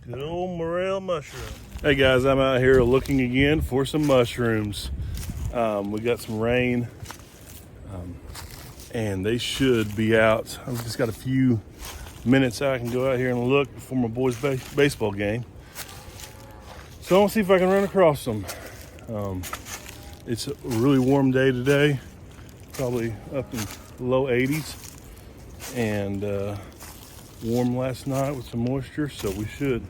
Good old morel mushroom. Hey guys, I'm out here looking again for some mushrooms. We got some rain, and they should be out. I've just got a few minutes I can go out here and look before my boys' baseball game. So I want to see if I can run across them. It's a really warm day today, probably up in the low 80s, and warm last night with some moisture, so we should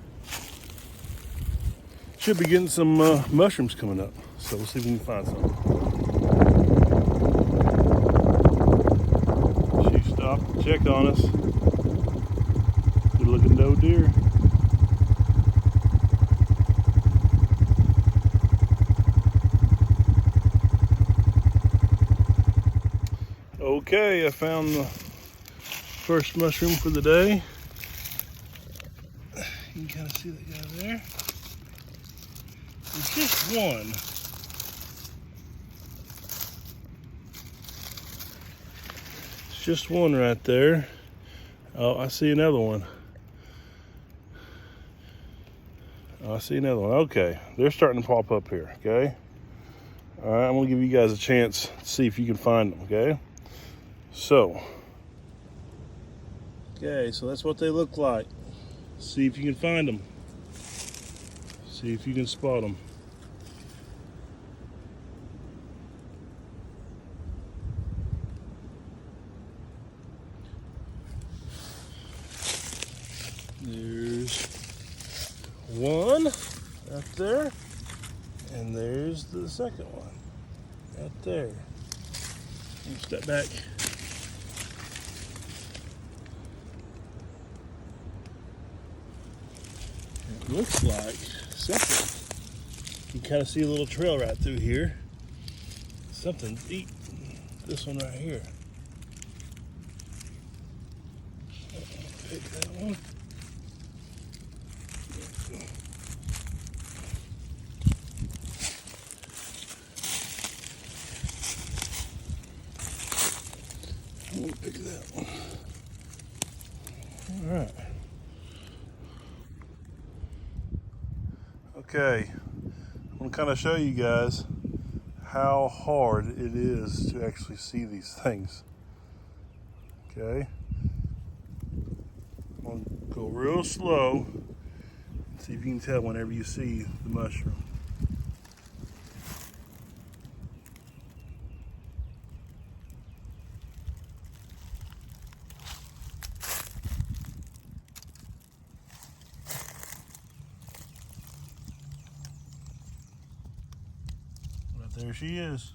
be getting some mushrooms coming up. So we'll see if we can find some. She stopped and checked on us. Good looking doe deer. Okay, I found the first mushroom for the day. You can kind of see that guy there. It's just one. It's just one right there. Oh, I see another one. Oh, I see another one. Okay, they're starting to pop up here, okay? All right, I'm gonna give you guys a chance to see if you can find them, okay? So that's what they look like. See if you can find them. See if you can spot them. There's one right there, and there's the second one right there. Step back. It looks like something. You can kind of see a little trail right through here. Something eat this one right here. Pick that one. I'm gonna pick that one. All right. Okay, I'm gonna kind of show you guys how hard it is to actually see these things. Okay, I'm gonna go real slow and see if you can tell whenever you see the mushroom. There she is.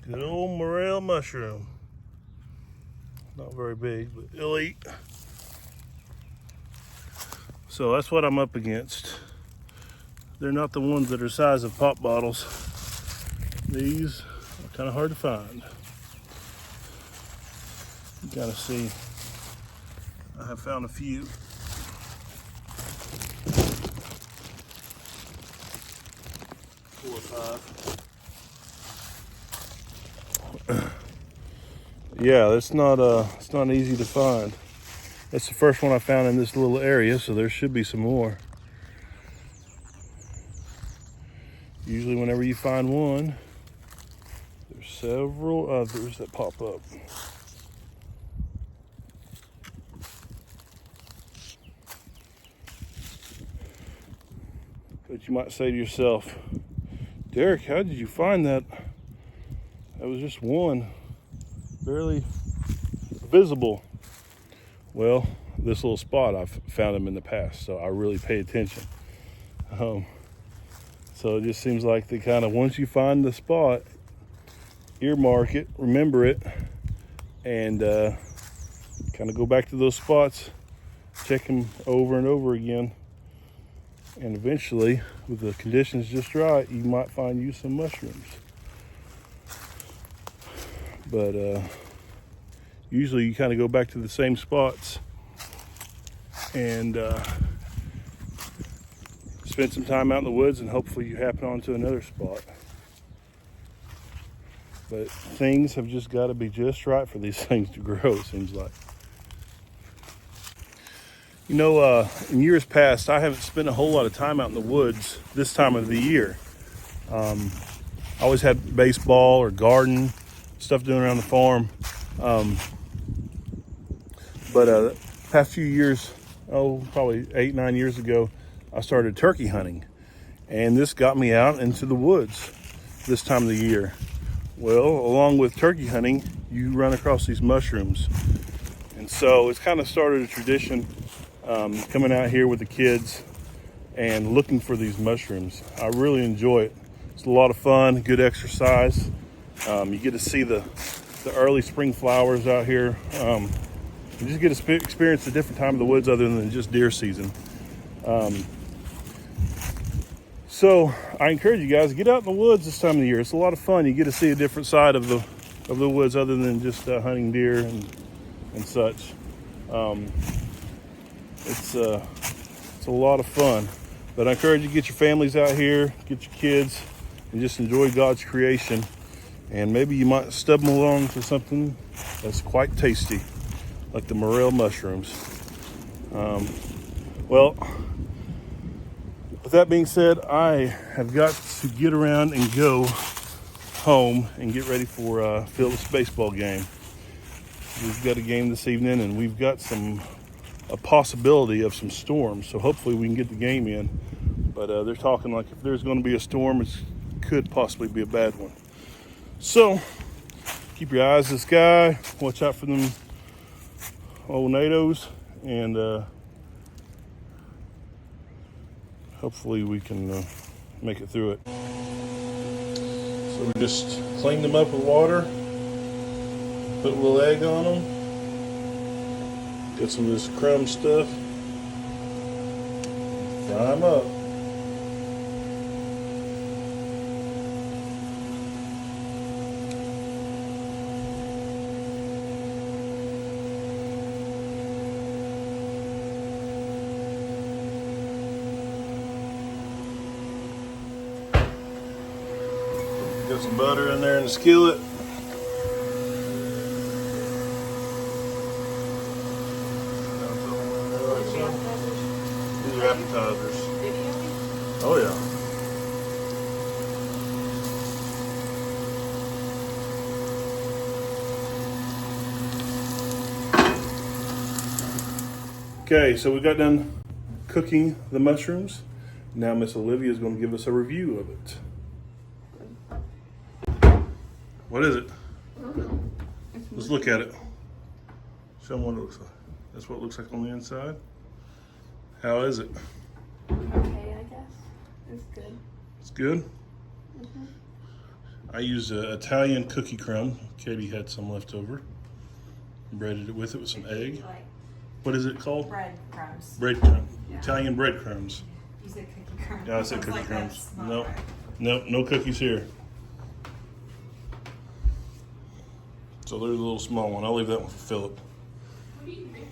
Good old morel mushroom. Not very big, but it'll eat. So that's what I'm up against. They're not the ones that are the size of pop bottles. These are kind of hard to find. You gotta see. I have found a few. 4 or 5. Yeah, it's not easy to find. That's the first one I found in this little area, so there should be some more. Usually whenever you find one, there's several others that pop up. But you might say to yourself, Derek, how did you find that? That was just one, barely visible. Well, this little spot, I've found them in the past, so I really pay attention. So it just seems like they kind of, once you find the spot, earmark it, remember it, and kind of go back to those spots, check them over and over again. And eventually, with the conditions just right, you might find you some mushrooms. But usually you kind of go back to the same spots and spend some time out in the woods, and hopefully you happen onto another spot. But things have just got to be just right for these things to grow, it seems like. You know, in years past, I haven't spent a whole lot of time out in the woods this time of the year. I always had baseball or garden stuff doing around the farm. But past few years, probably 8-9 years ago, I started turkey hunting. And this got me out into the woods this time of the year. Well, along with turkey hunting, you run across these mushrooms. And so it's kind of started a tradition, coming out here with the kids and looking for these mushrooms. I really enjoy it. It's a lot of fun, good exercise. You get to see the early spring flowers out here. You just get to experience a different time of the woods other than just deer season. So I encourage you guys to get out in the woods this time of the year. It's a lot of fun. You get to see a different side of the woods other than just hunting deer and such. It's a lot of fun. But I encourage you to get your families out here, get your kids, and just enjoy God's creation. And maybe you might stumble along to something that's quite tasty, like the morel mushrooms. Well, with that being said, I have got to get around and go home and get ready for Phil's baseball game. We've got a game this evening, and we've got a possibility of some storms, so hopefully we can get the game in. But they're talking like if there's going to be a storm, it could possibly be a bad one. So keep your eyes to the sky, watch out for them old NATOs, and hopefully we can make it through it. So we just clean them up with water, put a little egg on them, get some of this crumb stuff, fry them up. Got some butter in there in the skillet. These are appetizers. Oh yeah. Okay, so we got done cooking the mushrooms. Now Miss Olivia is going to give us a review of it. What is it? Let's look at it. Show them what it looks like. That's what it looks like on the inside. How is it? Okay, I guess. It's good. It's good? Mm-hmm. I used Italian cookie crumb. Katie had some left over. Breaded it with some egg. What is it called? Breadcrumbs. Breadcrumbs. Yeah. Italian breadcrumbs. You said cookie crumbs. Yeah, I said cookie crumbs. Nope, no cookies here. So there's a little small one. I'll leave that one for Philip. What are you making?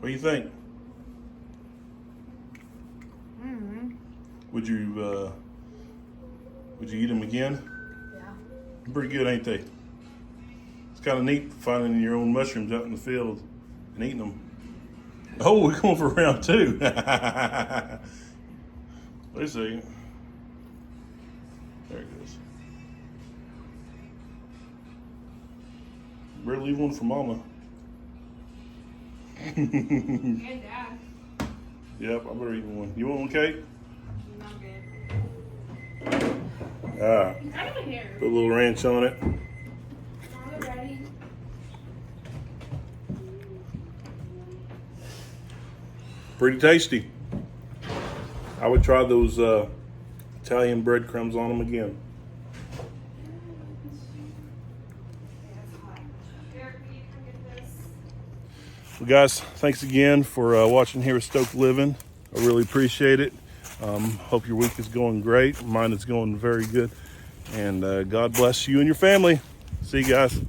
What do you think? Mm-hmm. Would you eat them again? Yeah. Pretty good, ain't they? It's kind of neat finding your own mushrooms out in the field and eating them. Oh, we're going for round two. Wait a second. There it goes. Better leave one for Mama. And Dad. Yep, I better eat one. You want one, Kate? Not good. Ah, I don't care. put a little ranch on it. Are we ready? Pretty tasty. I would try those Italian breadcrumbs on them again. Well, guys, thanks again for watching here with Stoked Living. I really appreciate it. Hope your week is going great. Mine is going very good. And God bless you and your family. See you guys.